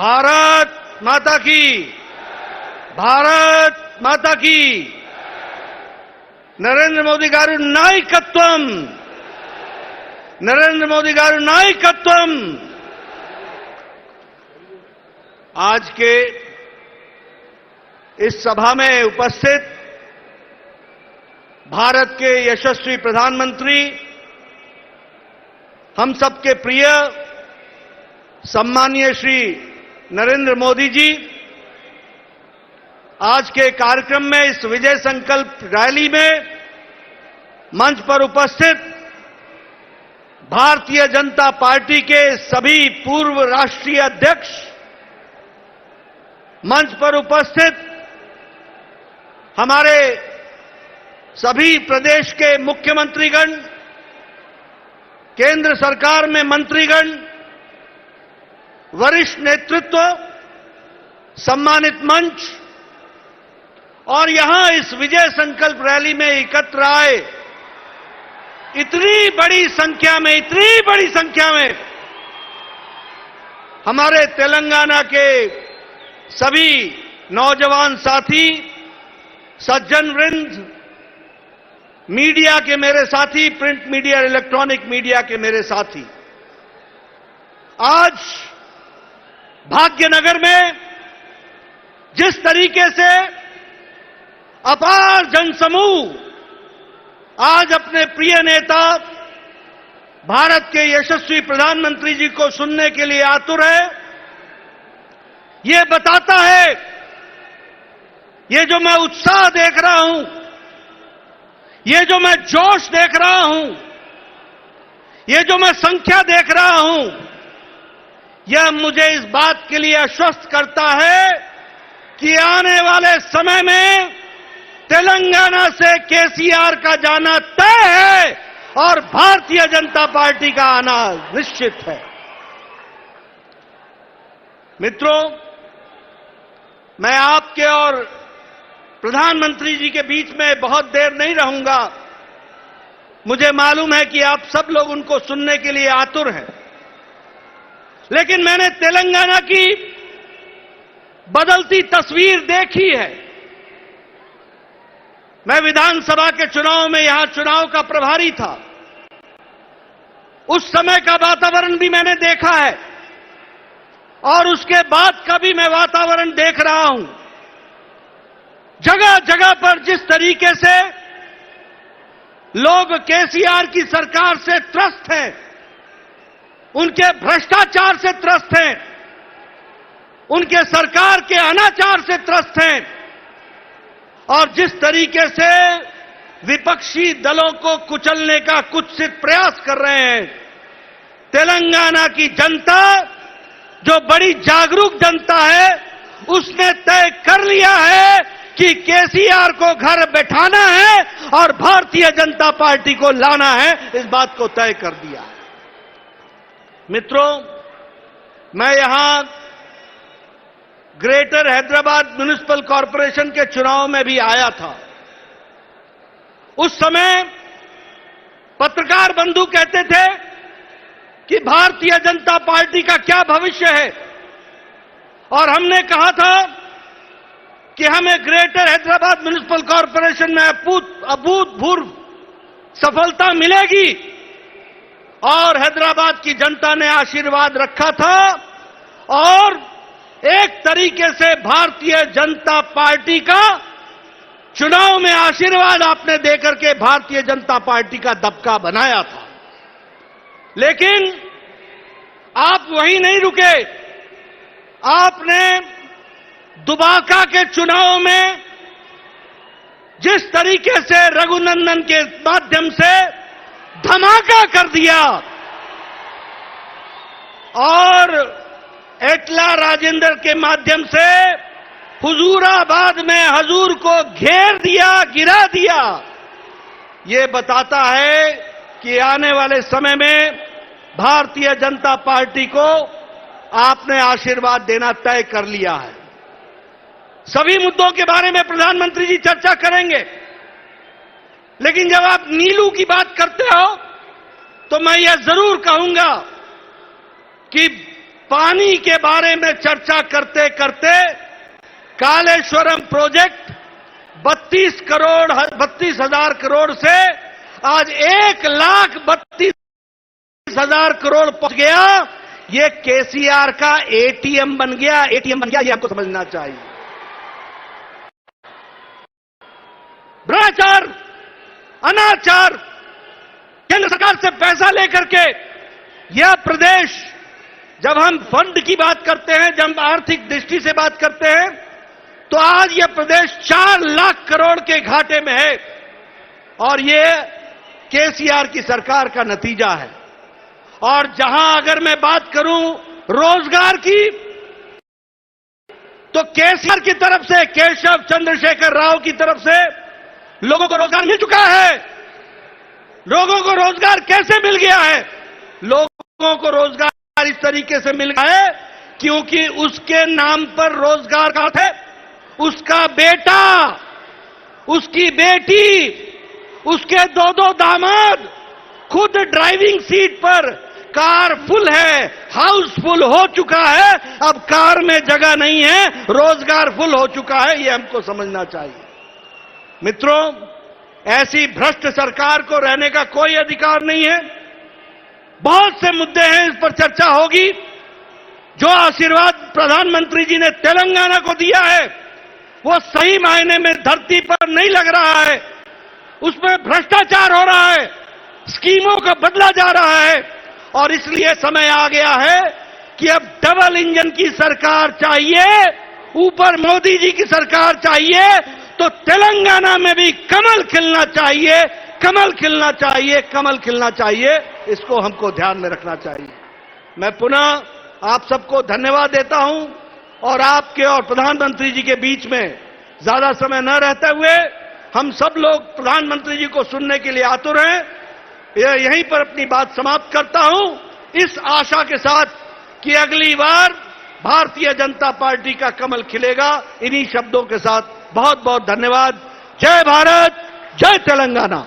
भारत माता की, भारत माता की। नरेंद्र मोदी गारू नायकत्वम, नरेंद्र मोदी गारू नायकत्वम। आज के इस सभा में उपस्थित भारत के यशस्वी प्रधानमंत्री, हम सबके प्रिय सम्मानीय श्री नरेंद्र मोदी जी, आज के कार्यक्रम में इस विजय संकल्प रैली में मंच पर उपस्थित भारतीय जनता पार्टी के सभी पूर्व राष्ट्रीय अध्यक्ष, मंच पर उपस्थित हमारे सभी प्रदेश के मुख्यमंत्रीगण, केंद्र सरकार में मंत्रीगण, वरिष्ठ नेतृत्व, सम्मानित मंच और यहां इस विजय संकल्प रैली में एकत्र आए इतनी बड़ी संख्या में हमारे तेलंगाना के सभी नौजवान साथी, सज्जन वृंद, मीडिया के मेरे साथी, प्रिंट मीडिया, इलेक्ट्रॉनिक मीडिया के मेरे साथी, आज भाग्यनगर में जिस तरीके से अपार जनसमूह आज अपने प्रिय नेता भारत के यशस्वी प्रधानमंत्री जी को सुनने के लिए आतुर है, ये बताता है, ये जो मैं उत्साह देख रहा हूं, ये जो मैं जोश देख रहा हूं, ये जो मैं संख्या देख रहा हूं, यह मुझे इस बात के लिए आश्वस्त करता है कि आने वाले समय में तेलंगाना से केसीआर का जाना तय है और भारतीय जनता पार्टी का आना निश्चित है। मित्रों, मैं आपके और प्रधानमंत्री जी के बीच में बहुत देर नहीं रहूंगा। मुझे मालूम है कि आप सब लोग उनको सुनने के लिए आतुर हैं, लेकिन मैंने तेलंगाना की बदलती तस्वीर देखी है। मैं विधानसभा के चुनाव में यहां चुनाव का प्रभारी था। उस समय का वातावरण भी मैंने देखा है और उसके बाद का भी मैं वातावरण देख रहा हूं। जगह जगह पर जिस तरीके से लोग केसीआर की सरकार से त्रस्त हैं, उनके भ्रष्टाचार से त्रस्त हैं, उनके सरकार के अनाचार से त्रस्त हैं और जिस तरीके से विपक्षी दलों को कुचलने का कुत्सित प्रयास कर रहे हैं, तेलंगाना की जनता, जो बड़ी जागरूक जनता है, उसने तय कर लिया है कि केसीआर को घर बैठाना है और भारतीय जनता पार्टी को लाना है। इस बात को तय कर दिया। मित्रों, मैं यहां ग्रेटर हैदराबाद म्युनिसिपल कॉरपोरेशन के चुनाव में भी आया था। उस समय पत्रकार बंधु कहते थे कि भारतीय जनता पार्टी का क्या भविष्य है, और हमने कहा था कि हमें ग्रेटर हैदराबाद म्युनिसिपल कॉरपोरेशन में अभूतपूर्व सफलता मिलेगी और हैदराबाद की जनता ने आशीर्वाद रखा था और एक तरीके से भारतीय जनता पार्टी का चुनाव में आशीर्वाद आपने देकर के भारतीय जनता पार्टी का दबका बनाया था। लेकिन आप वहीं नहीं रुके। आपने दुबाका के चुनाव में जिस तरीके से रघुनंदन के माध्यम से धमाका कर दिया और एटला राजेंद्र के माध्यम से हुजूराबाद में हजूर को घेर दिया, गिरा दिया, ये बताता है कि आने वाले समय में भारतीय जनता पार्टी को आपने आशीर्वाद देना तय कर लिया है। सभी मुद्दों के बारे में प्रधानमंत्री जी चर्चा करेंगे, लेकिन जब आप नीलू की बात करते हो तो मैं यह जरूर कहूंगा कि पानी के बारे में चर्चा करते करते कालेश्वरम प्रोजेक्ट 32,000 करोड़ से आज 1,32,000 करोड़ पहुंच गया। ये केसीआर का एटीएम बन गया, ये आपको समझना चाहिए। भ्रष्टाचार, अनाचार, केंद्र सरकार से पैसा लेकर के यह प्रदेश, जब हम फंड की बात करते हैं, जब हम आर्थिक दृष्टि से बात करते हैं, तो आज यह प्रदेश 4 लाख करोड़ के घाटे में है और यह केसीआर की सरकार का नतीजा है। और जहां अगर मैं बात करूं रोजगार की, तो केसीआर की तरफ से, केशव चंद्रशेखर राव की तरफ से लोगों को रोजगार मिल चुका है। लोगों को रोजगार कैसे मिल गया है? लोगों को रोजगार इस तरीके से मिल गया है क्योंकि उसके नाम पर रोजगार का है। उसका बेटा, उसकी बेटी, उसके 2 दामाद खुद ड्राइविंग सीट पर, कार फुल है, हाउस फुल हो चुका है, अब कार में जगह नहीं है, रोजगार फुल हो चुका है। यह हमको समझना चाहिए। मित्रों, ऐसी भ्रष्ट सरकार को रहने का कोई अधिकार नहीं है। बहुत से मुद्दे हैं, इस पर चर्चा होगी। जो आशीर्वाद प्रधानमंत्री जी ने तेलंगाना को दिया है, वो सही मायने में धरती पर नहीं लग रहा है। उसमें भ्रष्टाचार हो रहा है, स्कीमों का बदला जा रहा है और इसलिए समय आ गया है कि अब डबल इंजन की सरकार चाहिए, ऊपर मोदी जी की सरकार चाहिए, तो तेलंगाना में भी कमल खिलना चाहिए, कमल खिलना चाहिए, कमल खिलना चाहिए। इसको हमको ध्यान में रखना चाहिए। मैं पुनः आप सबको धन्यवाद देता हूं और आपके और प्रधानमंत्री जी के बीच में ज्यादा समय न रहते हुए हम सब लोग प्रधानमंत्री जी को सुनने के लिए आतुर हैं। यहीं पर अपनी बात समाप्त करता हूं, इस आशा के साथ कि अगली बार भारतीय जनता पार्टी का कमल खिलेगा। इन्हीं शब्दों के साथ बहुत बहुत धन्यवाद। जय भारत, जय तेलंगाना।